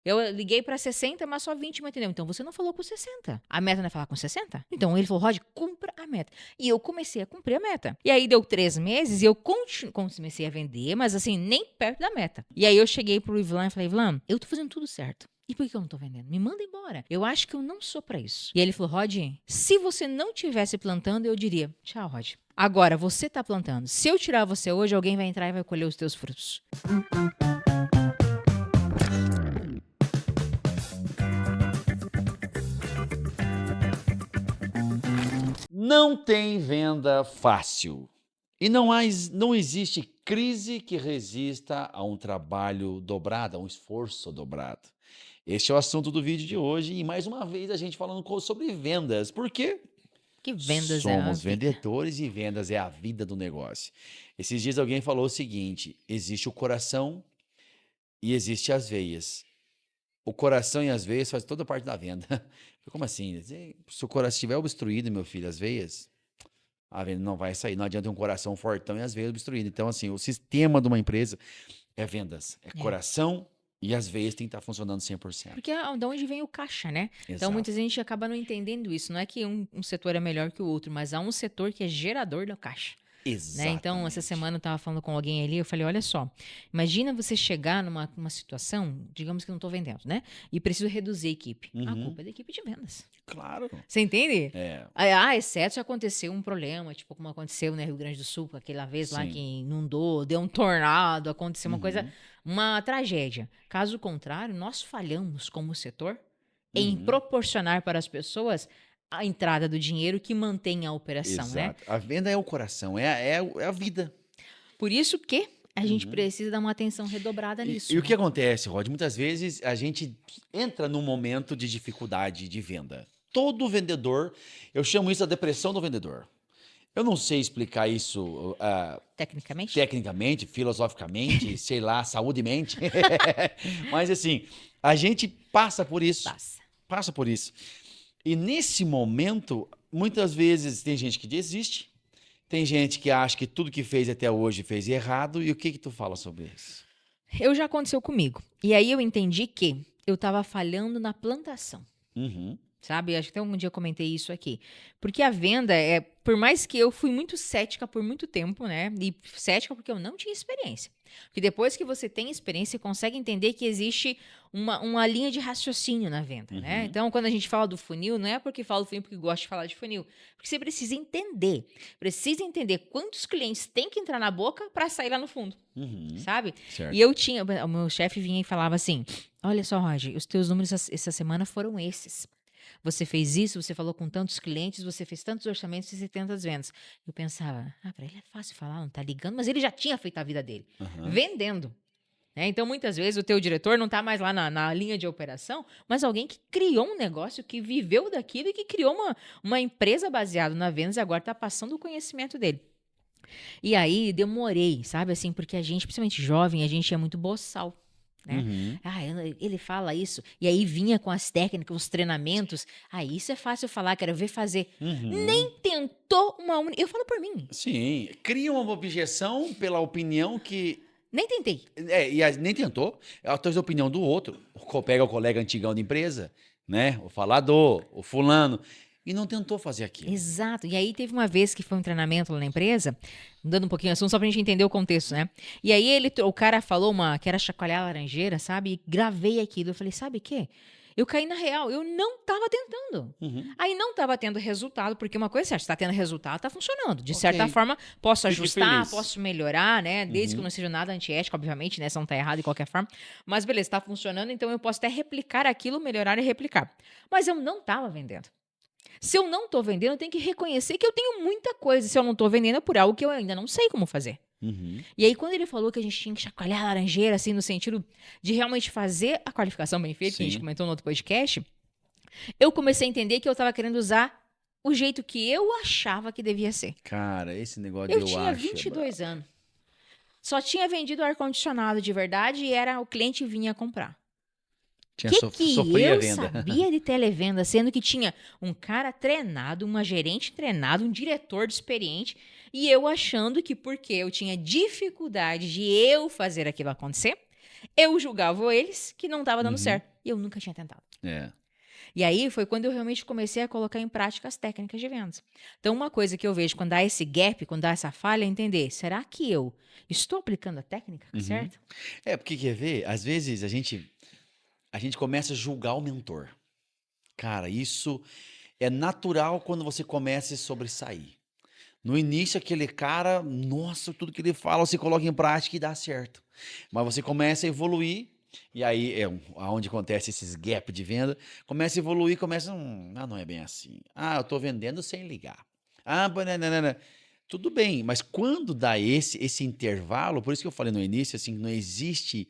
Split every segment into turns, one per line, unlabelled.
Eu liguei pra 60, mas só 20 me atendeu. Então você não falou com 60. A meta não é falar com 60? Então ele falou, Rod, cumpra a meta. E eu comecei a cumprir a meta. E aí deu 3 meses e eu comecei a vender, mas assim, nem perto da meta. E aí eu cheguei pro Ivlan e falei, Ivlan, eu tô fazendo tudo certo. E por que eu não tô vendendo? Me manda embora. Eu acho que eu não sou pra isso. E aí ele falou, Rod, se você não tivesse plantando, eu diria, tchau, Rod. Agora, você tá plantando. Se eu tirar você hoje, alguém vai entrar e vai colher os teus frutos.
Não tem venda fácil. E não existe crise que resista a um trabalho dobrado, a um esforço dobrado. Este é o assunto do vídeo de hoje e mais uma vez a gente falando sobre vendas. Por quê?
Que vendas é a
Somos
vida.
vendedores e vendas é a vida do negócio. Esses dias alguém falou o seguinte: existe o coração e existe as veias. O coração e as veias fazem toda parte da venda. Como assim? Se o coração estiver obstruído, meu filho, as veias, a venda não vai sair. Não adianta ter um coração fortão e as veias obstruídas. Então, assim, o sistema de uma empresa é vendas. É coração e as veias têm que estar funcionando 100%.
Porque é de onde vem o caixa, né? Então,
Exato.
muita gente acaba não entendendo isso. Não é que um setor é melhor que o outro, mas há um setor que é gerador da caixa. Né?
Exatamente.
Então, essa semana eu estava falando com alguém ali, eu falei, olha só, imagina você chegar numa situação, digamos que eu não estou vendendo, né? E preciso reduzir a equipe. A culpa é da equipe de vendas.
Claro.
Você entende?
É.
Exceto se aconteceu um problema, tipo como aconteceu no Rio Grande do Sul, aquela vez lá
Sim.
que inundou, deu um tornado, aconteceu uma coisa, uma tragédia. Caso contrário, nós falhamos como setor em proporcionar para as pessoas a entrada do dinheiro que mantém a operação, né?
Exato. A venda é o coração, é a vida.
Por isso que a gente precisa dar uma atenção redobrada nisso.
E o
né?
que acontece, Rod? Muitas vezes a gente entra num momento de dificuldade de venda. Todo vendedor, eu chamo isso de depressão do vendedor. Eu não sei explicar isso
Tecnicamente?
tecnicamente, filosoficamente, sei lá, saúdemente. Mas assim, a gente passa por isso. Passa por isso. E nesse momento, muitas vezes tem gente que desiste, tem gente que acha que tudo que fez até hoje fez errado. E o que tu fala sobre isso?
Já aconteceu comigo. E aí eu entendi que eu estava falhando na plantação. Sabe? Acho que até um dia eu comentei isso aqui. Porque a venda por mais que eu fui muito cética por muito tempo, né? E cética porque eu não tinha experiência. Porque depois que você tem experiência, você consegue entender que existe uma linha de raciocínio na venda, né? Então, quando a gente fala do funil, não é porque fala do funil porque gosta de falar de funil. Porque você precisa entender. Precisa entender quantos clientes tem que entrar na boca para sair lá no fundo. Sabe?
Certo.
E o meu chefe vinha e falava assim, olha só, Roger, os teus números essa semana foram esses. Você fez isso, você falou com tantos clientes, você fez tantos orçamentos e 70 vendas. Eu pensava, para ele é fácil falar, não tá ligando, mas ele já tinha feito a vida dele, vendendo. Né? Então, muitas vezes, o teu diretor não tá mais lá na linha de operação, mas alguém que criou um negócio, que viveu daquilo e que criou uma empresa baseada na vendas e agora tá passando o conhecimento dele. E aí, demorei, sabe assim, porque a gente, principalmente jovem, a gente é muito boçal. Né? Ele fala isso, e aí vinha com as técnicas, os treinamentos. Isso é fácil falar, quero ver fazer. Nem tentou eu falo por mim.
Sim, cria uma objeção pela opinião que...
Nem tentei.
Nem tentou. A tua opinião do outro. Pega o colega antigão da empresa, né? O falador, o fulano... E não tentou fazer aquilo.
Exato. E aí teve uma vez que foi um treinamento lá na empresa, dando um pouquinho de assunto só pra gente entender o contexto, né? E aí o cara falou que era chacoalhar a laranjeira, sabe? E gravei aquilo. Eu falei, sabe o quê? Eu caí na real. Eu não tava tentando. Aí não tava tendo resultado, porque uma coisa é certa, se tá tendo resultado, tá funcionando. De certa forma, posso ajustar, posso melhorar, né? Desde que não seja nada antiético, obviamente, né? Se não tá errado de qualquer forma. Mas beleza, tá funcionando, então eu posso até replicar aquilo, melhorar e replicar. Mas eu não tava vendendo. Se eu não tô vendendo, eu tenho que reconhecer que eu tenho muita coisa. Se eu não tô vendendo, é por algo que eu ainda não sei como fazer. E aí, quando ele falou que a gente tinha que chacoalhar a laranjeira, assim, no sentido de realmente fazer a qualificação bem feita, que a gente comentou no outro podcast, eu comecei a entender que eu tava querendo usar o jeito que eu achava que devia ser.
Cara, esse negócio
eu tinha 22 anos. Só tinha vendido ar-condicionado de verdade e o cliente vinha comprar. Que eu sabia de televenda, sendo que tinha um cara treinado, uma gerente treinada, um diretor experiente, e eu achando que porque eu tinha dificuldade de eu fazer aquilo acontecer, eu julgava eles que não estava dando certo. E eu nunca tinha tentado.
É.
E aí foi quando eu realmente comecei a colocar em prática as técnicas de vendas. Então, uma coisa que eu vejo quando dá esse gap, quando dá essa falha, é entender, será que eu estou aplicando a técnica certa?
É, porque quer ver? Às vezes a gente começa a julgar o mentor. Cara, isso é natural quando você começa a se sobressair. No início, aquele cara, nossa, tudo que ele fala, você coloca em prática e dá certo. Mas você começa a evoluir, e aí é onde acontece esses gap de venda, começa a evoluir, começa, não é bem assim. Ah, eu tô vendendo sem ligar. Ah, banana. Tudo bem, mas quando dá esse intervalo, por isso que eu falei no início, assim, não existe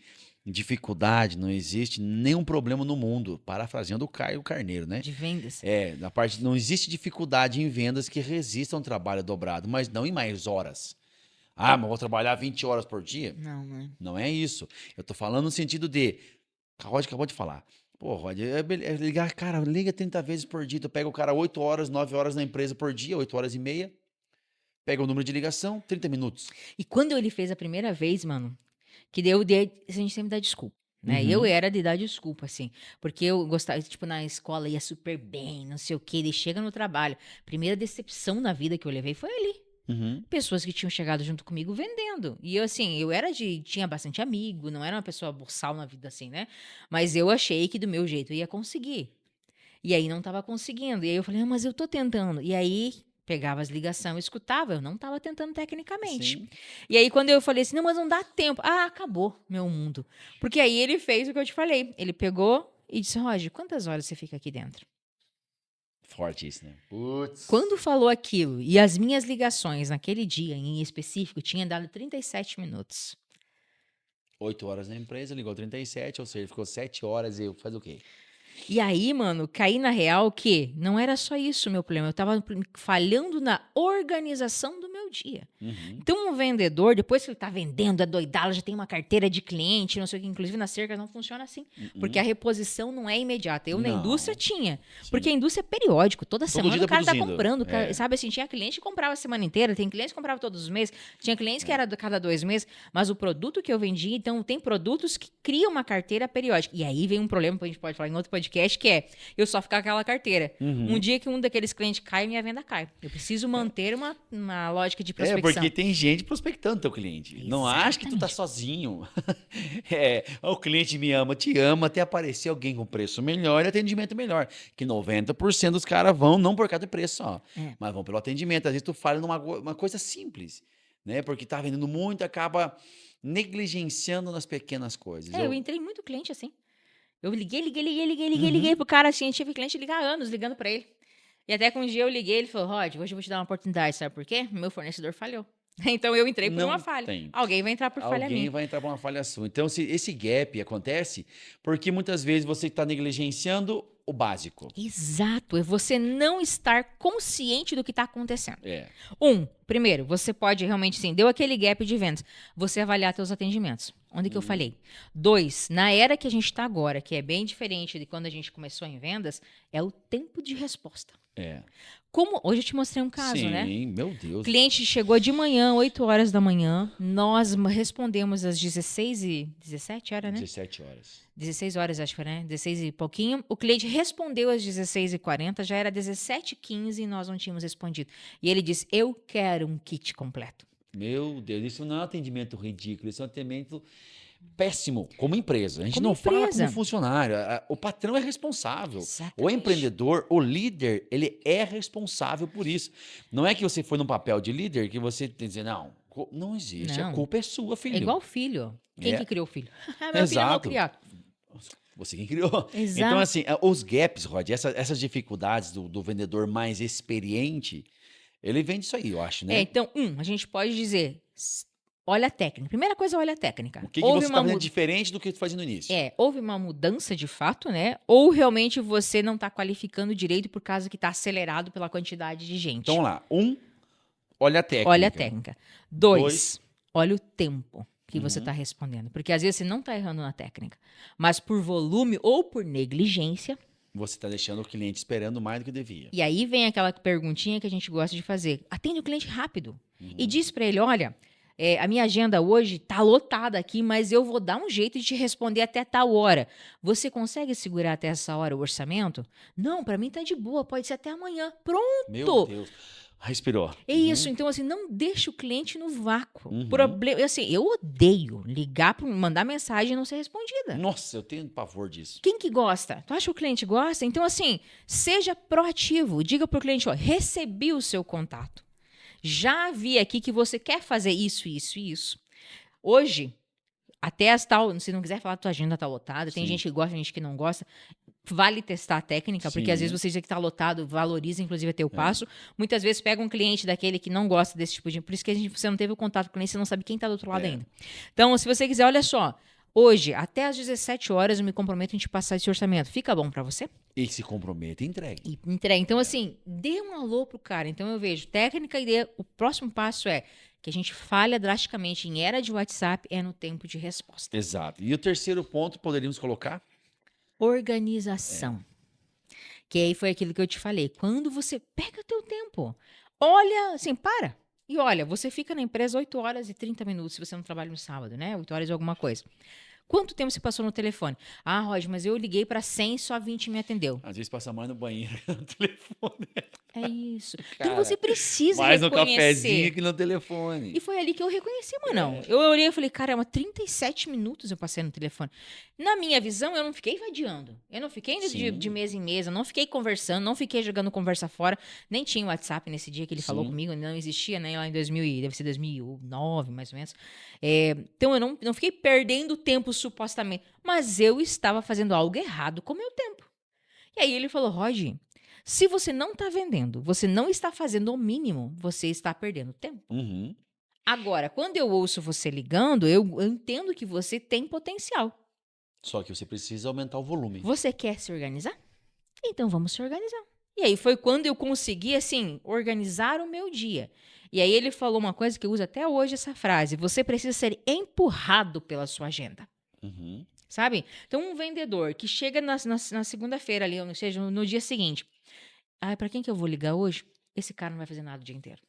dificuldade, não existe nenhum problema no mundo, parafraseando o Caio Carneiro, né?
De vendas?
Na parte não existe dificuldade em vendas que resistam ao trabalho dobrado, mas não em mais horas. Ah, mas vou trabalhar 20 horas por dia?
Não, né?
Não é isso. Eu tô falando no sentido de. A Rod acabou de falar. Pô, Rod, é ligar, cara, liga 30 vezes por dia. Tu pega o cara 8 horas, 9 horas na empresa por dia, 8 horas e meia. Pega o número de ligação, 30 minutos.
E quando ele fez a primeira vez, mano, que deu, a gente sempre dá desculpa. Né? Eu era de dar desculpa, assim, porque eu gostava, tipo, na escola ia super bem, não sei o quê, daí chega no trabalho. Primeira decepção na vida que eu levei foi ali.
Uhum.
Pessoas que tinham chegado junto comigo vendendo. E eu, assim, tinha bastante amigo, não era uma pessoa boçal na vida, assim, né? Mas eu achei que do meu jeito eu ia conseguir. E aí não tava conseguindo. E aí eu falei, mas eu tô tentando. E aí pegava as ligações, escutava, eu não tava tentando tecnicamente.
Sim.
E aí quando eu falei assim, não, mas não dá tempo. Ah, acabou meu mundo. Porque aí ele fez o que eu te falei. Ele pegou e disse, Roger, quantas horas você fica aqui dentro?
Forte isso, né? Putz.
Quando falou aquilo, e as minhas ligações naquele dia em específico tinham dado 37 minutos.
8 horas na empresa, ligou 37, ou seja, ficou 7 horas e eu faz o quê?
E aí, mano, caí na real que não era só isso o meu problema. Eu tava falhando na organização do meu dia.
Uhum.
Então, um vendedor, depois que ele tá vendendo, é doidado, já tem uma carteira de cliente, não sei o que, inclusive na cerca não funciona assim. Porque a reposição não é imediata. Eu na
Não.
indústria tinha.
Sim.
Porque a indústria é periódico. Toda semana
dia
o cara tá
produzindo.
comprando.
É.
Sabe assim, tinha cliente que comprava a semana inteira, tem cliente que comprava todos os meses, tinha clientes que era a cada 2 meses. Mas o produto que eu vendia, então, tem produtos que criam uma carteira periódica. E aí vem um problema que a gente pode falar em outro podcast, que é eu só ficar com aquela carteira. Um dia que um daqueles clientes cai, minha venda cai. Eu preciso manter uma lógica de prospecção.
Porque tem gente prospectando teu cliente. Não acha que tu tá sozinho. O cliente me ama, te ama, até aparecer alguém com preço melhor e atendimento melhor. Que 90% dos caras vão não por causa do preço só, mas vão pelo atendimento. Às vezes tu falha numa coisa simples, né? Porque tá vendendo muito, acaba negligenciando nas pequenas coisas.
Eu entrei muito cliente assim. Eu liguei pro cara assim, eu tive cliente ligar há anos ligando pra ele. E até que um dia eu liguei, ele falou, Rod, hoje eu vou te dar uma oportunidade, sabe por quê? Meu fornecedor falhou. Então eu entrei por uma falha. Alguém vai entrar por falha minha.
Alguém vai entrar por uma falha sua. Então esse gap acontece porque muitas vezes você está negligenciando o básico.
Exato, é você não estar consciente do que está acontecendo.
É.
Primeiro, você pode realmente, sim, deu aquele gap de vendas, você avaliar seus atendimentos. Onde que eu falhei? 2, na era que a gente está agora, que é bem diferente de quando a gente começou em vendas, é o tempo de resposta.
É.
Hoje eu te mostrei um caso,
Sim,
né?
meu Deus.
O cliente chegou de manhã, 8 horas da manhã, nós respondemos às 16h17, era, né?
17 horas.
16 horas, acho que foi, né? 16 e pouquinho. O cliente respondeu às 16h40, já era 17h15 e nós não tínhamos respondido. E ele disse, eu quero um kit completo.
Meu Deus, isso não é um atendimento ridículo, isso é um atendimento péssimo como empresa. A gente
Como
não fala
empresa.
como funcionário. O patrão é responsável.
Exatamente.
O empreendedor, o líder, ele é responsável por isso. Não é que você foi no papel de líder que você tem que dizer, não existe.
Não.
A culpa é sua, filho.
É igual filho. Quem
É.
que criou o filho? Meu filho é mal criado.
Você quem criou.
Exato.
Então, assim, os gaps, Rod, essas dificuldades do vendedor mais experiente, ele vem disso aí, eu acho, né?
Então, a gente pode dizer, olha a técnica. Primeira coisa, olha a técnica.
O que você está fazendo diferente do que tu fazia no início?
Houve uma mudança de fato, né? Ou realmente você não está qualificando direito por causa que está acelerado pela quantidade de gente.
Então, lá, olha a técnica.
Olha a técnica. 2,
Dois.
olha o tempo que você está respondendo. Porque às vezes você não está errando na técnica, mas por volume ou por negligência.
Você está deixando o cliente esperando mais do que devia.
E aí vem aquela perguntinha que a gente gosta de fazer. Atende o cliente rápido. E diz para ele, olha, a minha agenda hoje tá lotada aqui, mas eu vou dar um jeito de te responder até tal hora. Você consegue segurar até essa hora o orçamento? Não, para mim tá de boa, pode ser até amanhã.
Meu
Pronto!
Deus. Respirou.
É isso, então assim, não deixa o cliente no vácuo.
Uhum.
Assim, eu odeio ligar, mandar mensagem e não ser respondida.
Nossa, eu tenho pavor disso.
Quem que gosta? Tu acha que o cliente gosta? Então assim, seja proativo. Diga pro cliente, ó, recebi o seu contato. Já vi aqui que você quer fazer isso, isso e isso. Hoje, até as tal, se não quiser falar que tua agenda tá lotada, tem
Sim.
gente que gosta, tem gente que não gosta. Vale testar a técnica, porque às
Sim.
vezes você diz que tá lotado, valoriza inclusive até o passo. Muitas vezes pega um cliente daquele que não gosta desse tipo de... Por isso que você não teve o contato com o cliente, você não sabe quem tá do outro lado
É.
ainda. Então, se você quiser, olha só. Hoje, até às 17 horas, eu me comprometo em te passar esse orçamento. Fica bom pra você?
E se comprometa e entregue.
E entrega. Então, assim, dê um alô pro cara. Então, eu vejo técnica e o próximo passo é que a gente falha drasticamente em era de WhatsApp é no tempo de resposta.
Exato. E o terceiro ponto, poderíamos colocar?
Organização. Que aí foi aquilo que eu te falei. Quando você pega o teu tempo, olha, assim, para. E olha, você fica na empresa 8 horas e 30 minutos se você não trabalha no sábado, né? 8 horas e alguma coisa. Quanto tempo você passou no telefone? Ah, Roger, mas eu liguei para 100 e só 20 me atendeu.
Às vezes passa mais no banheiro que no telefone.
É isso.
Cara,
Então você precisa
mais no
reconhecer.
cafezinho que no telefone.
E foi ali que eu reconheci, mano. Eu olhei e falei, caramba, 37 minutos eu passei no telefone. Na minha visão, eu não fiquei vadiando. Eu não fiquei indo de
Sim.
mesa em mesa, não fiquei conversando, não fiquei jogando conversa fora. Nem tinha WhatsApp nesse dia que ele falou
Sim.
comigo, não existia, né? Lá em 2000, deve ser 2009, mais ou menos. Então eu não fiquei perdendo tempo supostamente. Mas eu estava fazendo algo errado com o meu tempo. E aí ele falou, Roger, se você não está vendendo, você não está fazendo o mínimo, você está perdendo tempo.
Uhum.
Agora, quando eu ouço você ligando, eu entendo que você tem potencial.
Só que você precisa aumentar o volume.
Você quer se organizar? Então vamos se organizar. E aí foi quando eu consegui, assim, organizar o meu dia. E aí ele falou uma coisa que eu uso até hoje, essa frase. Você precisa ser empurrado pela sua agenda.
Uhum.
Sabe? Então, um vendedor que chega na segunda-feira ali, ou não seja, no dia seguinte. Ah, para quem que eu vou ligar hoje? Esse cara não vai fazer nada o dia inteiro.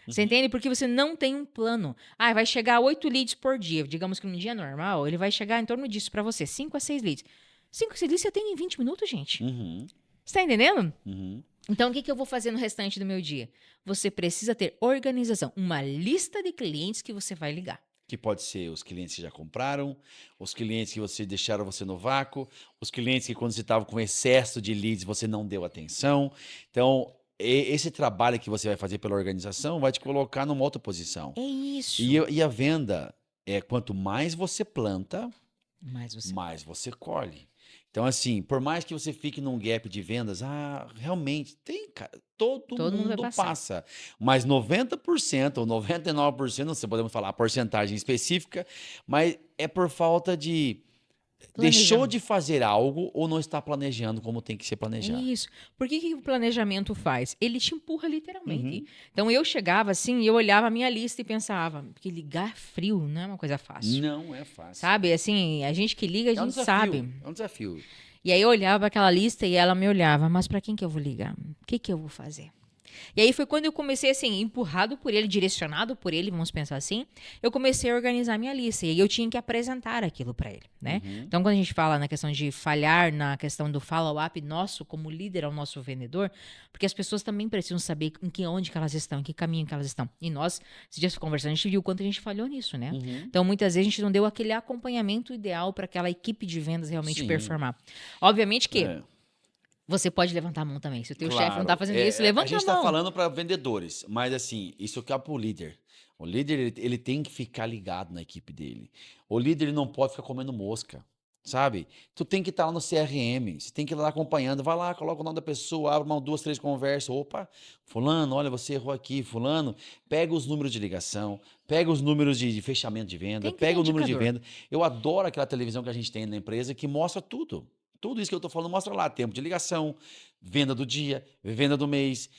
Você entende? Porque você não tem um plano. Ah, vai chegar 8 leads por dia. Digamos que num dia normal, ele vai chegar em torno disso para você. 5 a 6 leads. 5 a 6 leads você tem em 20 minutos, gente.
Uhum.
Você tá entendendo?
Uhum.
Então, o que eu vou fazer no restante do meu dia? Você precisa ter organização. Uma lista de clientes que você vai ligar.
Que pode ser os clientes que já compraram, os clientes que você deixaram você no vácuo, os clientes que quando você estava com excesso de leads você não deu atenção. Então, esse trabalho que você vai fazer pela organização vai te colocar numa outra posição.
É isso.
E a venda é quanto mais você planta,
Mas você...
mais você colhe. Então, assim, por mais que você fique num gap de vendas, realmente, tem, cara, todo
mundo vai
mundo
passar.
passa. Mas 90% ou 99%, não sei, podemos falar a porcentagem específica, mas é por falta de... Deixou de fazer algo ou não está planejando como tem que ser planejado.
Isso. Por que o planejamento faz? Ele te empurra literalmente.
Uhum.
Então eu chegava assim e eu olhava a minha lista e pensava, porque ligar frio não é uma coisa fácil.
Não é fácil.
Sabe? Assim, a gente que liga, a
É um
gente
desafio.
sabe.
É um desafio.
E aí eu olhava aquela lista e ela me olhava, mas para quem que eu vou ligar? O que eu vou fazer? E aí foi quando eu comecei, assim, empurrado por ele, direcionado por ele, vamos pensar assim, eu comecei a organizar minha lista. E aí eu tinha que apresentar aquilo para ele, né? Então, quando a gente fala na questão de falhar, na questão do follow-up nosso, como líder ao nosso vendedor, porque as pessoas também precisam saber onde que elas estão, em que caminho que elas estão. E nós, esses dias conversando, a gente viu o quanto a gente falhou nisso, né? Então, muitas vezes a gente não deu aquele acompanhamento ideal para aquela equipe de vendas realmente
Sim.
performar. Obviamente que
É.
você pode levantar a mão também. Se o teu chefe não
Claro.
tá fazendo isso, levanta
A gente
a
está
mão.
falando para vendedores, mas assim, isso que é para o líder. O líder, ele tem que ficar ligado na equipe dele. O líder, ele não pode ficar comendo mosca, sabe? Tu tem que estar lá no CRM, você tem que ir lá acompanhando. Vai lá, coloca o nome da pessoa, abre 2, 3 conversas. Opa, fulano, olha, você errou aqui. Fulano, pega os números de ligação, pega os números de fechamento de venda,
Tem que
pega
ter
o número de
indicador.
venda. Eu adoro aquela televisão que a gente tem na empresa que mostra tudo. Tudo isso que eu estou falando mostra lá, tempo de ligação, venda do dia, venda do mês.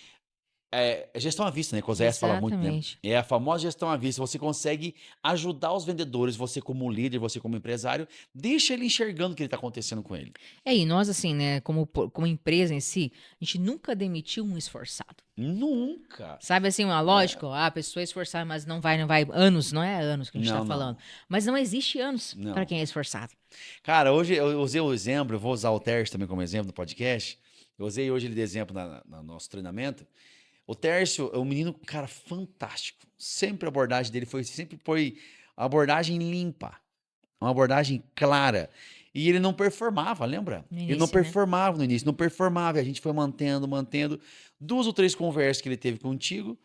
É gestão à vista, né? Que o Oséias fala muito, né?
Exatamente.
É a famosa gestão à vista. Você consegue ajudar os vendedores, você como líder, você como empresário, deixa ele enxergando o que está acontecendo com ele.
E nós, assim, né, como empresa em si, a gente nunca demitiu um esforçado.
Nunca.
Sabe assim, uma lógica, a pessoa é esforçada, mas não vai, anos, não é anos que a gente
Não,
tá
não,
falando. Mas não existe anos para
não.
quem é esforçado.
Cara, hoje eu usei o exemplo, eu vou usar o Tércio também como exemplo no podcast. Eu usei hoje ele de exemplo no nosso treinamento. O Tércio é um menino, cara, fantástico. Sempre a abordagem dele sempre foi abordagem limpa, uma abordagem clara. E ele não performava, lembra?
No
Ele não
início, né?
performava no início, não performava. E a gente foi mantendo, mantendo. 2 ou 3 conversas que ele teve contigo,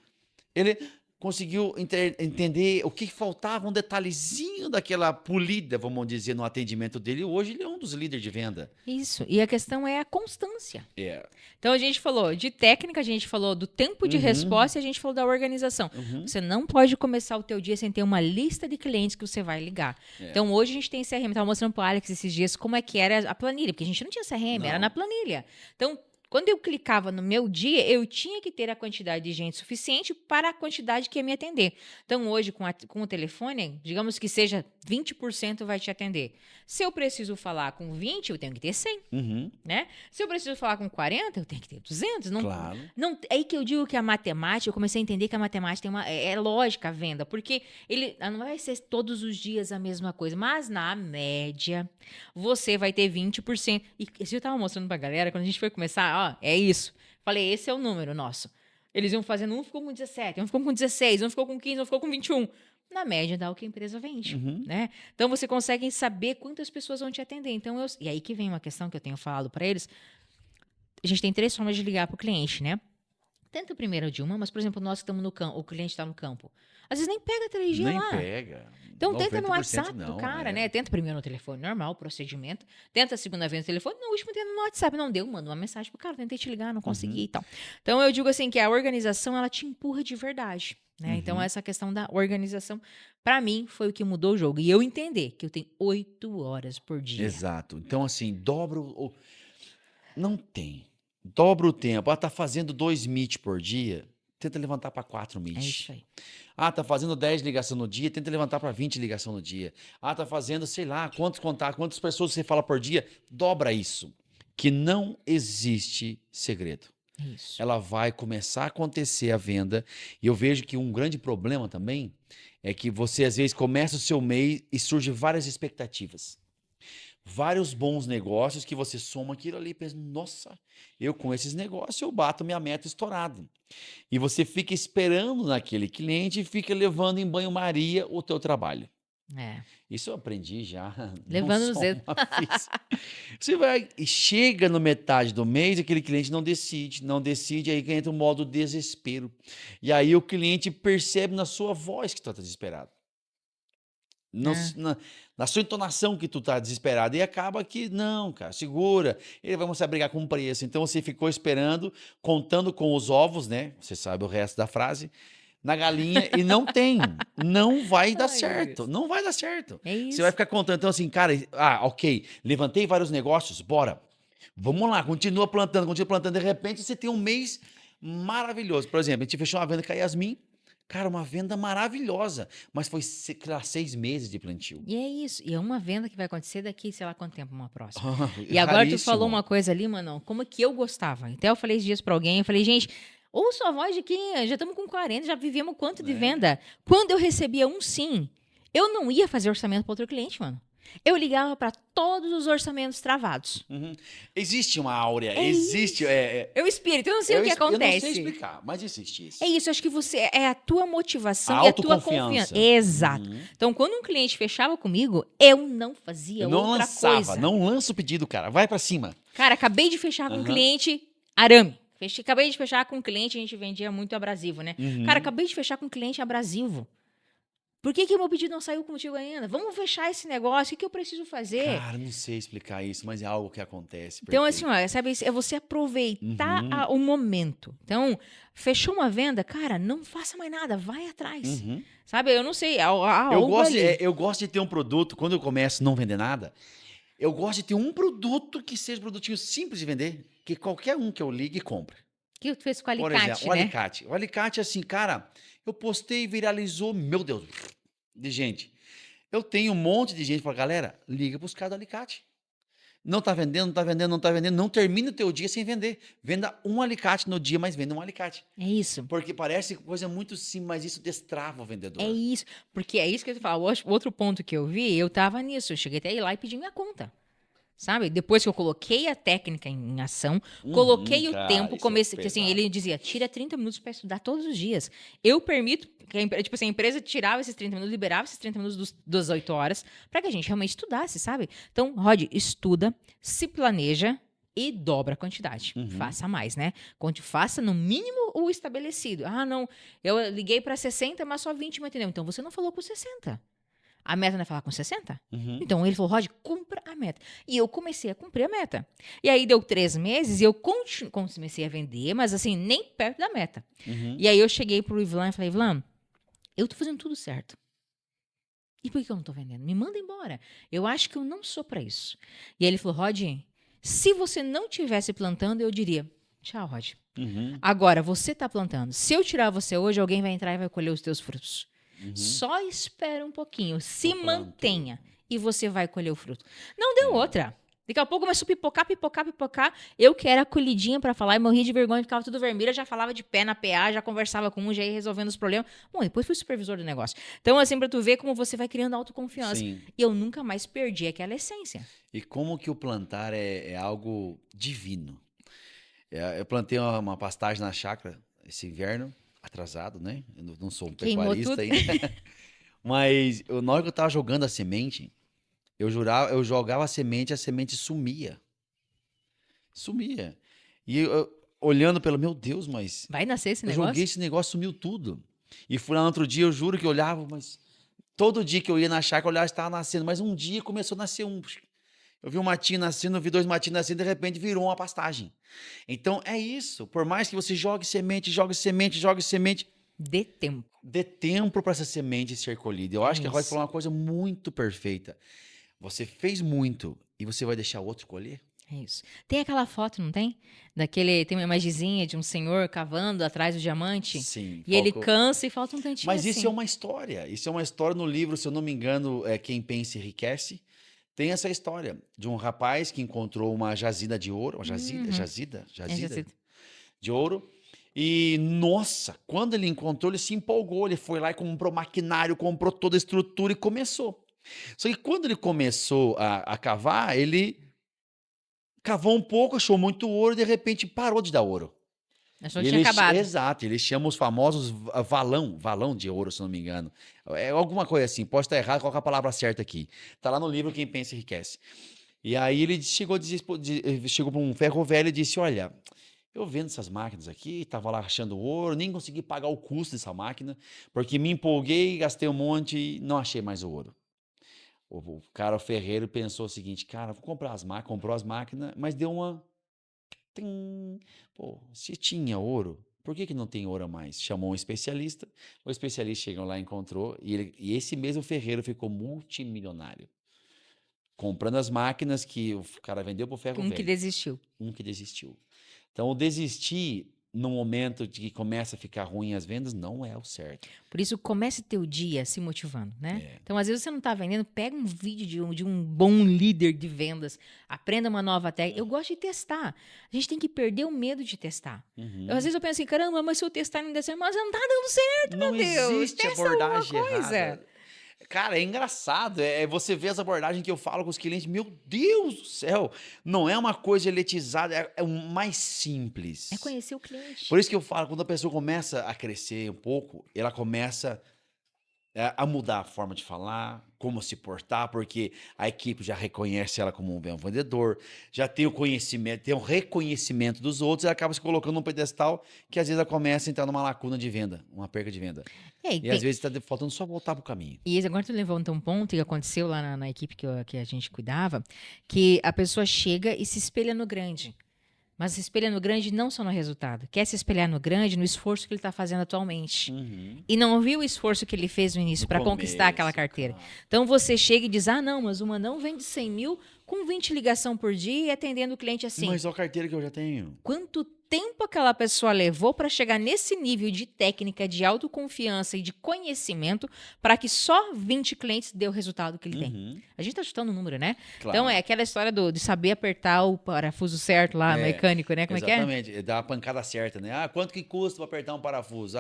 ele conseguiu entender o que faltava, um detalhezinho daquela polida, vamos dizer, no atendimento dele. Hoje ele é um dos líderes de venda.
Isso. E a questão é a constância.
É.
Então a gente falou de técnica, a gente falou do tempo de
Uhum,
resposta e a gente falou da organização.
uhum.
Você não pode começar o teu dia sem ter uma lista de clientes que você vai ligar.
É.
Então hoje a gente tem CRM, estava mostrando pro Alex esses dias como é que era a planilha, porque a gente não tinha CRM, era na
Não.
planilha. Então quando eu clicava no meu dia, eu tinha que ter a quantidade de gente suficiente para a quantidade que ia me atender. Então, hoje, com o telefone, digamos que seja 20% vai te atender. Se eu preciso falar com 20, eu tenho que ter 100,
Uhum,
né? Se eu preciso falar com 40, eu tenho que ter 200. Não,
claro.
não, é aí que eu digo que a matemática, eu comecei a entender que a matemática tem é lógica a venda, porque ele não vai ser todos os dias a mesma coisa, mas na média, você vai ter 20%. E isso eu tava mostrando pra galera, quando a gente foi começar, ó, é isso. Falei, esse é o número nosso. Eles iam fazendo, um ficou com 17, um ficou com 16, um ficou com 15, um ficou com 21. Na média, dá o que a empresa vende,
Uhum.
né? Então, você consegue saber quantas pessoas vão te atender. Então, e aí que vem uma questão que eu tenho falado para eles. A gente tem 3 formas de ligar para o cliente, né? Tenta primeiro de uma, mas, por exemplo, nós que estamos no campo, o cliente está no campo. Às vezes nem pega 3G
Nem
lá.
pega.
Então, tenta no
90%
WhatsApp do
não,
cara,
é.
né? Tenta primeiro no telefone normal, procedimento. Tenta a segunda vez no telefone. No último, tenta no WhatsApp. Não deu, manda uma mensagem pro cara. Tentei te ligar, não consegui
Uhum,
e tal. Então, eu digo assim que a organização, ela te empurra de verdade, né? Então,
uhum.
essa questão da organização, para mim, foi o que mudou o jogo. E eu entender que eu tenho 8 horas por dia.
Exato. Então, assim, dobra o. Não tem. Dobra o tempo. Ah, tá fazendo 2 meet por dia. Tenta levantar para 4
É
meet.
isso aí.
Ah, tá fazendo 10 ligações no dia. Tenta levantar para 20 ligações no dia. Ah, tá fazendo, sei lá, quantos contatos, quantas pessoas você fala por dia. Dobra isso. Que não existe segredo.
Isso.
Ela vai começar a acontecer a venda. E eu vejo que um grande problema também é que você, às vezes, começa o seu mês e surge várias expectativas. Vários bons negócios que você soma aquilo ali e pensa, nossa, eu com esses negócios eu bato minha meta estourado. E você fica esperando naquele cliente e fica levando em banho-maria o teu trabalho.
É.
Isso eu aprendi já, não
Levando nos
só
dedos.
uma vez. Você vai e chega no metade do mês, aquele cliente não decide, não decide, aí que entra o modo desespero. E aí o cliente percebe na sua voz que tu está desesperado.
É.
Na sua entonação que tu tá desesperado. E acaba que, não, cara, segura. Ele vai começar a brigar com o preço. Então você ficou esperando, contando com os ovos, né? Você sabe o resto da frase. Na galinha, e não tem. Não vai dar
Ai, meu
certo.
Deus.
Não vai dar certo.
É
Você vai
isso.
ficar contando. Então, assim, cara, ok, levantei vários negócios, bora. Vamos lá, continua plantando, continua plantando. De repente, você tem um mês maravilhoso. Por exemplo, a gente fechou uma venda com a Yasmin. Cara, uma venda maravilhosa. Mas foi, sei lá, 6 meses de plantio.
E é isso. E é uma venda que vai acontecer daqui, sei lá quanto tempo, uma próxima. E agora tu falou
Raríssimo.
uma coisa ali, mano, como que eu gostava. Até eu falei esses dias pra alguém, eu falei, gente, ouça a voz de quem já estamos com 40, já vivemos quanto de
É.
venda. Quando eu recebia um sim, eu não ia fazer orçamento para outro cliente, mano. Eu ligava para todos os orçamentos travados.
Uhum. Existe uma áurea,
É
existe.
Eu espírito, eu não sei o que
Eu não sei
acontece.
explicar, mas existe isso.
É isso, eu acho que você é a tua motivação
A
e a tua
autoconfiança.
confiança. Exato.
Uhum.
Então, quando um cliente fechava comigo, eu não fazia
Eu não
outra
lançava,
coisa.
não lança o pedido, cara. Vai pra cima.
Cara, acabei de fechar com um
Aham.
cliente arame. Acabei de fechar com um cliente, a gente vendia muito abrasivo, né?
Uhum.
Cara, acabei de fechar com um cliente abrasivo. Por que o meu pedido não saiu contigo ainda? Vamos fechar esse negócio, o que eu preciso fazer?
Cara, não sei explicar isso, mas é algo que acontece.
Então,
Perfeito.
assim, ó, sabe, é você aproveitar
Uhum.
o momento. Então, fechou uma venda, cara, não faça mais nada, vai atrás.
Uhum.
Sabe, eu não sei,
Eu
algo
gosto,
ali.
eu gosto de ter um produto, quando eu começo a não vender nada, eu gosto de ter um produto que seja um produtinho simples de vender, que qualquer um que eu ligue compra.
que tu fez com o
Por
alicate,
exemplo, o
né?
alicate. O alicate, assim, cara, eu postei, viralizou, meu Deus, de gente. Eu tenho um monte de gente que fala, galera, liga pros caras do alicate. Não tá vendendo, não tá vendendo, não tá vendendo. Não termina o teu dia sem vender. Venda um alicate no dia, mas venda um alicate.
É isso.
Porque parece coisa muito simples, mas isso destrava o
É
vendedor.
isso. Porque é isso que eu te falo. O outro ponto que eu vi, eu tava nisso. Eu cheguei até a ir lá e pedir minha conta. Sabe? Depois que eu coloquei a técnica em ação, coloquei o
Cara,
tempo,
isso é
comecei, que assim,
pesado.
ele dizia, tira 30 minutos para estudar todos os dias. Eu permito que tipo assim, a empresa tirava esses 30 minutos, liberava esses 30 minutos das 8 horas, para que a gente realmente estudasse, sabe? Então, Rod, estuda, se planeja e dobra a quantidade.
Uhum.
Faça mais, né? Faça no mínimo o estabelecido. Ah, não, eu liguei para 60, mas só 20 me atendeu. Então, você não falou com 60. A meta não é falar com 60?
Uhum.
Então ele falou, Rod, cumpra a meta. E eu comecei a cumprir a meta. E aí deu 3 meses e eu comecei a vender, mas assim, nem perto da meta.
Uhum.
E aí eu cheguei pro Ivlan e falei, Ivlan, eu tô fazendo tudo certo. E por que eu não tô vendendo? Me manda embora. Eu acho que eu não sou pra isso. E aí ele falou, Rod, se você não tivesse plantando, eu diria, tchau, Rod.
Uhum.
Agora, você tá plantando. Se eu tirar você hoje, alguém vai entrar e vai colher os teus frutos.
Uhum.
Só espera um pouquinho, se
Tô
mantenha e você vai colher o fruto. Não deu outra. Daqui a pouco começou a pipocar. Eu que era acolhidinha pra falar e morria de vergonha, ficava tudo vermelho, já falava de pé na PA, já conversava com um, já ia resolvendo os problemas. Bom, depois fui supervisor do negócio. Então, assim, pra tu ver como você vai criando autoconfiança.
Sim.
E eu nunca mais perdi aquela essência.
E como que o plantar é algo divino. Eu plantei uma pastagem na chácara esse inverno, atrasado, né? Eu não sou um
Queimou
pecuarista
tudo.
ainda. Mas na hora que eu tava jogando a semente, eu jogava a semente sumia. Sumia. E olhando pelo, meu Deus, mas
Vai nascer esse
eu
negócio?
joguei esse negócio, sumiu tudo. E fui lá no outro dia, eu juro que eu olhava, mas todo dia que eu ia na chácara, eu olhava, estava nascendo. Mas um dia começou a nascer um. Eu vi um matinho nascendo, eu vi 2 matinhos nascendo, de repente virou uma pastagem. Então é isso. Por mais que você jogue semente,
Dê tempo.
dê tempo para essa semente ser colhida. Eu acho que a Roy
isso.
falou uma coisa muito perfeita. Você fez muito e você vai deixar o outro colher?
É isso. Tem aquela foto, não tem? Tem uma imagenzinha de um senhor cavando atrás do diamante.
Sim.
E ele cansa e falta um tantinho
Mas
assim.
isso é uma história. Isso é uma história no livro, se eu não me engano, Quem Pensa Enriquece. Tem essa história de um rapaz que encontrou uma jazida de ouro. Uma jazida?
Uhum.
Jazida?
É, já sei.
De ouro. E, nossa, quando ele encontrou, ele se empolgou. Ele foi lá e comprou maquinário, comprou toda a estrutura e começou. Só que quando ele começou a cavar, ele cavou um pouco, achou muito ouro e de repente parou de dar ouro.
Achou
E
que tinha acabado.
Exato, ele chama os famosos valão de ouro, se não me engano. É alguma coisa assim, posso estar errado, qual é a palavra certa aqui. Tá lá no livro Quem Pensa Enriquece. E aí ele chegou para um ferro velho e disse, olha, eu vendo essas máquinas aqui, estava lá achando ouro, nem consegui pagar o custo dessa máquina, porque me empolguei, gastei um monte e não achei mais o ouro. O cara, o ferreiro, pensou o seguinte, cara, vou comprar as máquinas, comprou as máquinas, mas deu uma... Tim. Pô, se tinha ouro, por que não tem ouro a mais? Chamou um especialista, o especialista chegou lá e encontrou, e esse mesmo ferreiro ficou multimilionário, comprando as máquinas que o cara vendeu para o ferro
Um que
velho.
desistiu.
Um que desistiu. Então, o desistir no momento de que começa a ficar ruim as vendas não é o certo.
Por isso, comece teu dia se motivando, né?
É.
Então, às vezes você não tá vendendo, pega um vídeo de um bom líder de vendas, aprenda uma nova técnica. Eu gosto de testar. A gente tem que perder o medo de testar.
Uhum.
Às vezes eu penso assim, caramba, mas se eu testar e não der certo, mas não tá dando certo,
Não
meu Deus.
existe
Testa
abordagem
alguma coisa.
errada. Cara, é engraçado. Você vê as abordagens que eu falo com os clientes. Meu Deus do céu! Não é uma coisa elitizada, é o mais simples.
É conhecer o cliente.
Por isso que eu falo, quando a pessoa começa a crescer um pouco, ela começa a mudar a forma de falar, como se portar, porque a equipe já reconhece ela como um bom vendedor, já tem o conhecimento, tem o reconhecimento dos outros, e ela acaba se colocando num pedestal que às vezes ela começa a entrar numa lacuna de venda, uma perca de venda. E às vezes está faltando só voltar pro caminho.
E agora tu levanta um ponto que aconteceu lá na equipe que a gente cuidava, que a pessoa chega e se espelha no grande. Mas se espelha no grande não só no resultado. Quer se espelhar no grande no esforço que ele está fazendo atualmente.
Uhum.
E não viu o esforço que ele fez no início para conquistar aquela carteira. Então você chega e diz, ah, não, mas uma não vende 100 mil com 20 ligação por dia e atendendo o cliente assim.
Mas olha a carteira que eu já tenho.
Quanto tempo aquela pessoa levou para chegar nesse nível de técnica, de autoconfiança e de conhecimento para que só 20 clientes dê o resultado que ele tem?
Uhum,
A gente tá chutando o número, né?
claro.
Então, é aquela história de saber apertar o parafuso certo lá,
É,
mecânico, né? Como é que é?
Exatamente. Dá a pancada certa, né? Quanto que custa para apertar um parafuso?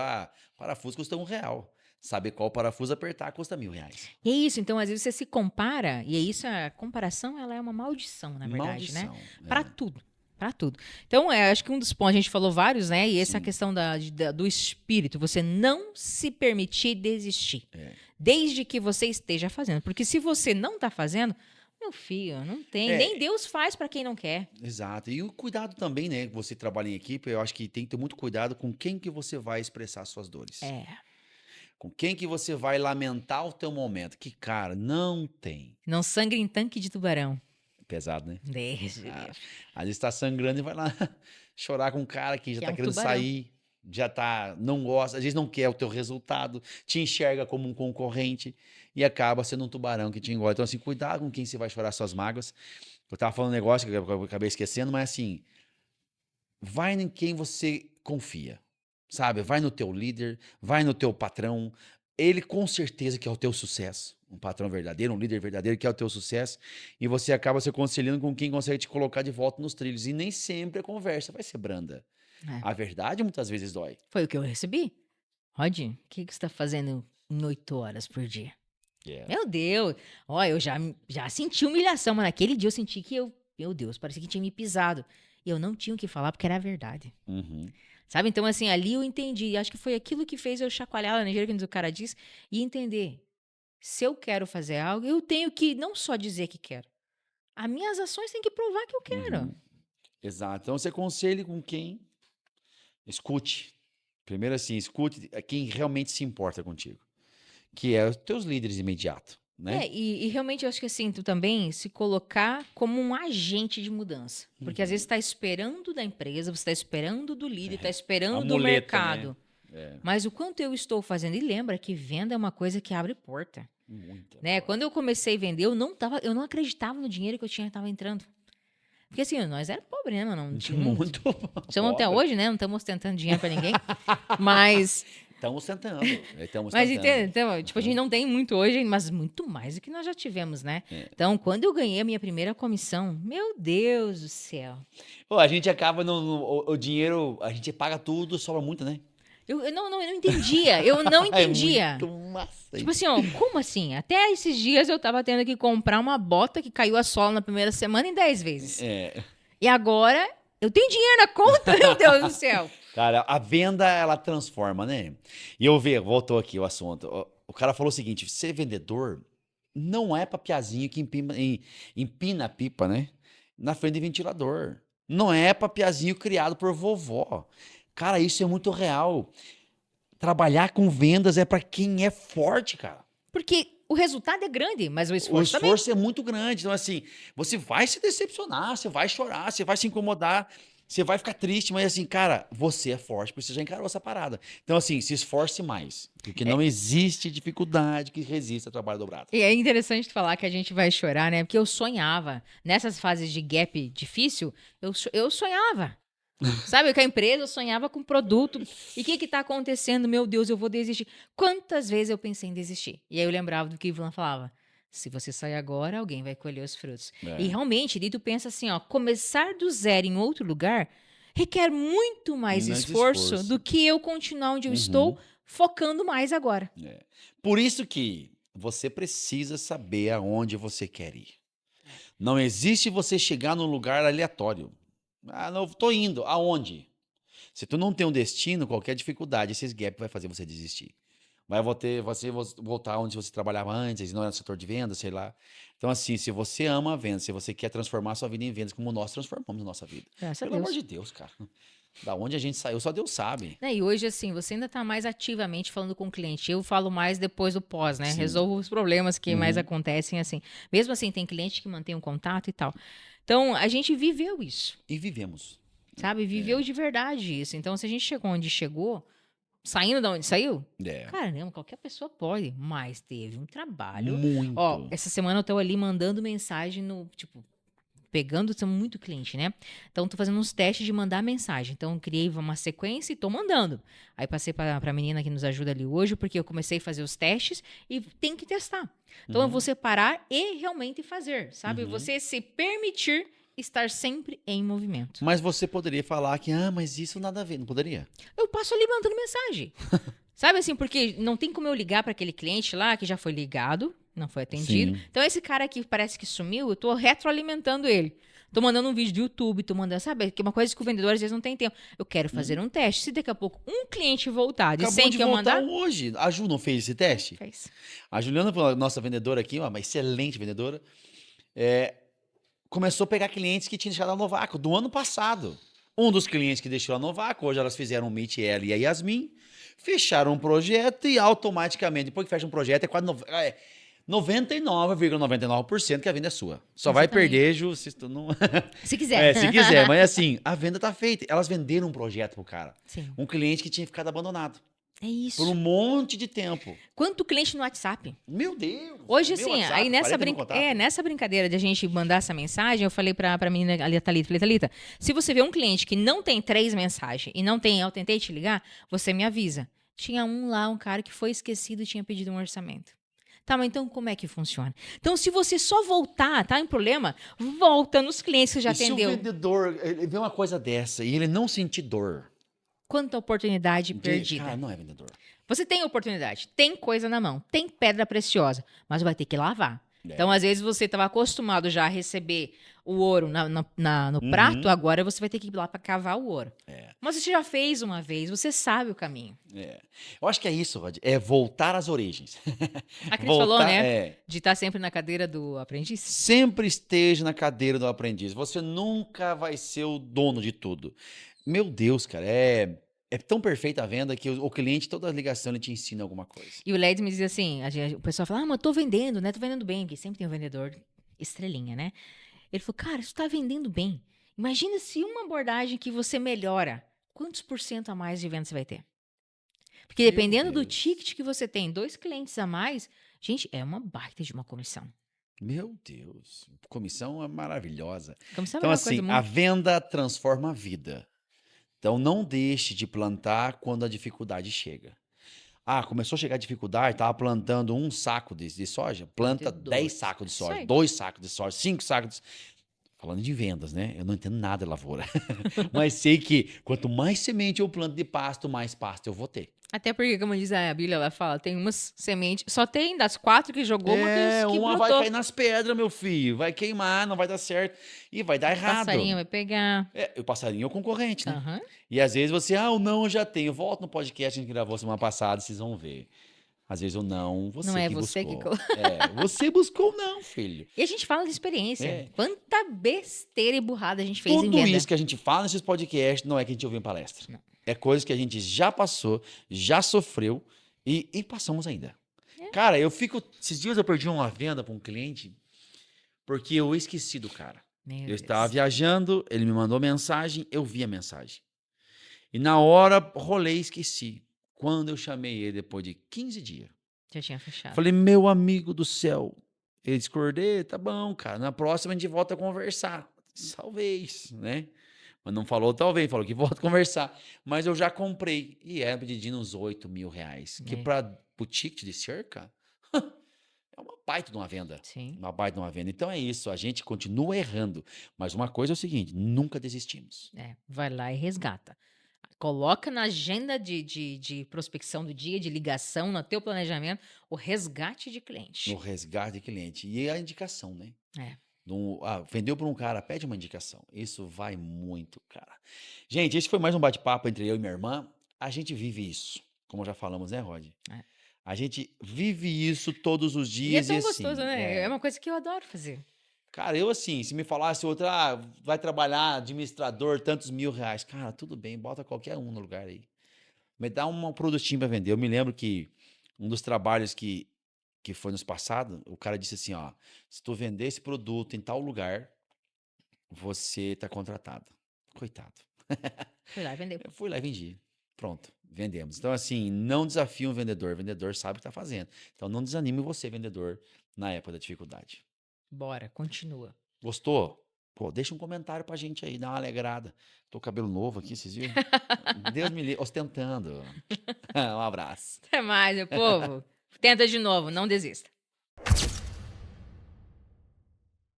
Parafuso custa R$1. Saber qual parafuso apertar custa R$1.000.
E é isso. Então, às vezes, você se compara, e é isso, a comparação, ela é uma maldição, na verdade, né?
Maldição.
Para tudo. Para tudo. Então, acho que um dos pontos, a gente falou vários, né? E essa
Sim.
questão do espírito, você não se permitir desistir.
É.
Desde que você esteja fazendo. Porque se você não está fazendo, meu filho, não tem.
É.
Nem Deus faz para quem não quer.
Exato. E o cuidado também, né? Você trabalha em equipe, eu acho que tem que ter muito cuidado com quem que você vai expressar suas dores.
É.
Com quem que você vai lamentar o teu momento. Que, cara, não tem.
Não sangre em tanque de tubarão.
Pesado, né?
Deus.
Às vezes tá sangrando e vai lá chorar com um cara que já
Que
tá
é um
querendo
tubarão.
sair, não gosta, às vezes não quer o teu resultado, te enxerga como um concorrente e acaba sendo um tubarão que te engole. Então, assim, cuidado com quem você vai chorar suas mágoas. Eu tava falando um negócio que eu acabei esquecendo, mas assim, vai em quem você confia, sabe? Vai no teu líder, vai no teu patrão. Ele com certeza que é o teu sucesso. Um patrão verdadeiro, um líder verdadeiro que é o teu sucesso. E você acaba se conciliando com quem consegue te colocar de volta nos trilhos. E nem sempre a conversa vai ser branda.
É.
A verdade muitas vezes dói.
Foi o que eu recebi. Rod, o que você está fazendo em 8 horas por dia? Meu Deus! Ó, eu já senti humilhação, mas naquele dia eu senti que meu Deus, parecia que tinha me pisado. E eu não tinha o que falar porque era a verdade.
Uhum.
Sabe? Então, assim, ali eu entendi. Acho que foi aquilo que fez eu chacoalhar lá na Nigeria, que o cara diz, e entender. Se eu quero fazer algo, eu tenho que não só dizer que quero. As minhas ações têm que provar que eu quero.
Uhum. Exato. Então você aconselhe com quem escute. Primeiro assim, escute quem realmente se importa contigo. Que é os teus líderes imediatos, né?
E realmente eu acho que assim, tu também se colocar como um agente de mudança. Porque às vezes você está esperando da empresa, você está esperando do líder, está esperando
A
do
muleta,
mercado.
né?
Mas o quanto eu estou fazendo. E lembra que venda é uma coisa que abre porta.
Muita.
Né? Quando eu comecei a vender, eu não acreditava no dinheiro que eu estava entrando. Porque assim, nós era pobre, né, mano? Não tinha,
Muito.
somos até hoje, né? Não estamos ostentando dinheiro para ninguém. Mas
Estamos tentando.
Mas entende? Então, tipo, a gente não tem muito hoje, mas muito mais do que nós já tivemos, né? Então, quando eu ganhei a minha primeira comissão, meu Deus do céu.
Pô, a gente acaba o dinheiro, a gente paga tudo, sobra muito, né?
Eu não entendia. Eu não entendia.
É muito massa.
Tipo assim, ó, como assim? Até esses dias eu tava tendo que comprar uma bota que caiu a sola na primeira semana em 10 vezes. E agora eu tenho dinheiro na conta, meu Deus do céu.
Cara, a venda, ela transforma, né? E voltou aqui o assunto. O cara falou o seguinte, ser vendedor não é pra piazinho que empina a pipa, né? Na frente de ventilador. Não é pra piazinho criado por vovó. Cara, isso é muito real. Trabalhar com vendas é pra quem é forte, cara.
Porque o resultado é grande, mas o
O
esforço também.
esforço é muito grande. Então, assim, você vai se decepcionar, você vai chorar, você vai se incomodar, você vai ficar triste, mas assim, cara, você é forte, porque você já encarou essa parada. Então, assim, se esforce mais, porque não existe dificuldade que resista ao trabalho dobrado.
E é interessante falar que a gente vai chorar, né? Porque eu sonhava, nessas fases de gap difícil, eu sonhava. Sabe, com a empresa, eu sonhava com produto. E o que tá acontecendo? Meu Deus, eu vou desistir. Quantas vezes eu pensei em desistir? E aí eu lembrava do que o Ivan falava. Se você sair agora, alguém vai colher os frutos. E realmente, daí tu pensa assim, ó, começar do zero em outro lugar requer muito mais esforço do que eu continuar onde eu estou, focando mais agora.
Por isso que você precisa saber aonde você quer ir. Não existe você chegar num lugar aleatório. Não, tô indo. Aonde? Se tu não tem um destino, qualquer dificuldade, esses gaps vai fazer você desistir. Vai você voltar onde você trabalhava antes, não era no setor de vendas, sei lá. Então, assim, se você ama a venda, se você quer transformar a sua vida em vendas, como nós transformamos a nossa vida.
Graças a
Pelo
Deus.
amor de Deus, cara. Da onde a gente saiu, só Deus sabe.
Né, e hoje, assim, você ainda está mais ativamente falando com o cliente. Eu falo mais depois do pós, né?
Sim.
Resolvo os problemas que mais acontecem, assim. Mesmo assim, tem cliente que mantém um contato e tal. Então, a gente viveu isso.
E vivemos.
Sabe? Viveu de verdade isso. Então, se a gente chegou onde chegou, saindo de onde saiu, caramba, qualquer pessoa pode. Mas teve um trabalho.
Muito.
Ó, essa semana eu tô ali mandando mensagem no, tipo, pegando, são muito cliente, né? Então, tô fazendo uns testes de mandar mensagem. Então, criei uma sequência e tô mandando. Aí, passei pra menina que nos ajuda ali hoje, porque eu comecei a fazer os testes e tem que testar. Então, é
Uhum.
você parar e realmente fazer, sabe?
Uhum.
Você se permitir estar sempre em movimento.
Mas você poderia falar que, mas isso nada a ver. Não poderia?
Eu passo ali mandando mensagem. Sabe assim, porque não tem como eu ligar para aquele cliente lá que já foi ligado, não foi atendido.
Sim.
Então, esse cara aqui parece que sumiu, eu tô retroalimentando ele. Tô mandando um vídeo do YouTube, tô mandando, sabe? Que é uma coisa que o vendedor às vezes não tem tempo. Eu quero fazer um teste. Se daqui a pouco um cliente voltar de
Acabou
100
de
que eu
voltar
mandar,
hoje. A Ju não fez esse teste?
fez.
A Juliana, nossa vendedora aqui, uma excelente vendedora, começou a pegar clientes que tinham deixado a Novaco do ano passado. Um dos clientes que deixou a Novaco, hoje elas fizeram um meet, ela e a Yasmin, fecharam um projeto e automaticamente, depois que fecha um projeto, é quase 99,99% que a venda é sua. Só vai
Exatamente.
perder, Ju, se tu não...
Se quiser.
se quiser, mas assim, a venda tá feita. Elas venderam um projeto pro cara.
Sim.
Um cliente que tinha ficado abandonado
É isso.
por um monte de tempo.
Quanto cliente no WhatsApp?
Meu Deus!
Hoje,
meu
assim,
WhatsApp,
aí
40 mil contatos.
nessa brincadeira de a gente mandar essa mensagem, eu falei pra menina ali, a Thalita, falei, Thalita, se você vê um cliente que não tem 3 mensagens e não tem, eu tentei te ligar, você me avisa. Tinha um cara que foi esquecido e tinha pedido um orçamento. Tá, mas então como é que funciona? Então, se você só voltar, tá em problema, volta nos clientes que já
E se o
atendeu.
vendedor ele vê uma coisa dessa e ele não sentir dor?
Quanta oportunidade
De-
perdida.
Cara, não é vendedor.
Você tem oportunidade, tem coisa na mão, tem pedra preciosa, mas vai ter que lavar.
É.
Então, às vezes, você estava acostumado já a receber o ouro no
Uhum.
prato, agora você vai ter que ir lá para cavar o ouro.
É.
Mas você já fez uma vez, você sabe o caminho.
Eu acho que é isso, Rod. É voltar às origens.
A Cris falou, né?
É.
De estar sempre na cadeira do aprendiz.
Sempre esteja na cadeira do aprendiz. Você nunca vai ser o dono de tudo. Meu Deus, cara, é tão perfeita a venda que o cliente, toda ligação, ele te ensina alguma coisa.
E o Led me diz assim, o pessoal fala, mas eu tô vendendo, né? Tô vendendo bem, porque sempre tem um vendedor estrelinha, né? Ele falou, cara, você tá vendendo bem. Imagina se uma abordagem que você melhora, quantos por cento a mais de venda você vai ter? Porque
Meu
dependendo do
Deus.
ticket que você tem, 2 clientes a mais, gente, é uma baita de uma comissão.
Meu Deus. Comissão é maravilhosa.
Comissão
Então,
é uma
assim,
coisa
a
muito...
venda transforma a vida. Então, não deixe de plantar quando a dificuldade chega. Começou a chegar a dificuldade, estava plantando um saco de soja, planta
Plante
10
dois.
sacos de
Isso
soja,
aí.
2 sacos de soja, 5 sacos de... Falando de vendas, né? Eu não entendo nada de lavoura. Mas sei que quanto mais semente eu planto de pasto, mais pasto eu vou ter.
Até porque, como diz a Bíblia, ela fala, tem umas sementes, só tem das 4 que jogou, uma que
Uma vai
brotou.
cair nas pedras, meu filho. Vai queimar, não vai dar certo. E vai dar
O
errado.
passarinho vai pegar.
O passarinho é o concorrente, né?
Aham.
E às vezes você, o não, eu já tenho. Volta no podcast que a gente gravou semana passada, vocês vão ver. Às vezes o não, você
Não é
que
você que
buscou. Você buscou o não, filho.
E a gente fala de experiência.
É.
Quanta besteira e burrada a gente fez em
Tudo
venda.
isso que a gente fala nesses podcasts não é que a gente ouviu em palestra.
Não.
É coisa que a gente já passou, já sofreu e passamos ainda.
É.
Cara, esses dias eu perdi uma venda para um cliente porque eu esqueci do cara.
Meu
Eu
Deus.
estava viajando, ele me mandou mensagem, eu vi a mensagem. E na hora, rolei e esqueci. Quando eu chamei ele depois de 15 dias.
Já tinha fechado.
Falei, meu amigo do céu. Ele discordei, tá bom, cara. Na próxima a gente volta a conversar. Talvez, né? Mas não falou talvez, falou que volta a conversar. Mas eu já comprei. E era pedindo uns 8 mil reais. Que
É.
para o ticket de cerca, é uma baita de uma venda.
Sim.
Uma baita de uma venda. Então é isso, a gente continua errando. Mas uma coisa é o seguinte, nunca desistimos.
Vai lá e resgata. Coloca na agenda de prospecção do dia, de ligação, no teu planejamento, o resgate de cliente.
No resgate de cliente. E a indicação, né?
É.
Vendeu para um cara, pede uma indicação. Isso vai muito, cara. Gente, esse foi mais um bate-papo entre eu e minha irmã. A gente vive isso, como já falamos, né, Rod?
É.
A gente vive isso todos os
E é
dias
tão
assim,
gostoso, né? É uma coisa que eu adoro fazer.
Cara, eu assim, se me falasse outra, vai trabalhar administrador, tantos mil reais. Cara, tudo bem, bota qualquer um no lugar aí. Me dá um produtinho para vender. Eu me lembro que um dos trabalhos que foi nos passados, o cara disse assim, ó, se tu vender esse produto em tal lugar, você tá contratado. Coitado.
Fui lá e vendeu.
Eu fui lá e vendi. Pronto, vendemos. Então, assim, não desafie um vendedor. O vendedor sabe o que está fazendo. Então, não desanime você, vendedor, na época da dificuldade.
Bora, continua.
Gostou? Pô, deixa um comentário pra gente aí, dá uma alegrada. Tô com cabelo novo aqui, vocês viram? Deus me livre, ostentando. Um abraço.
Até mais, meu povo. Tenta de novo, não desista.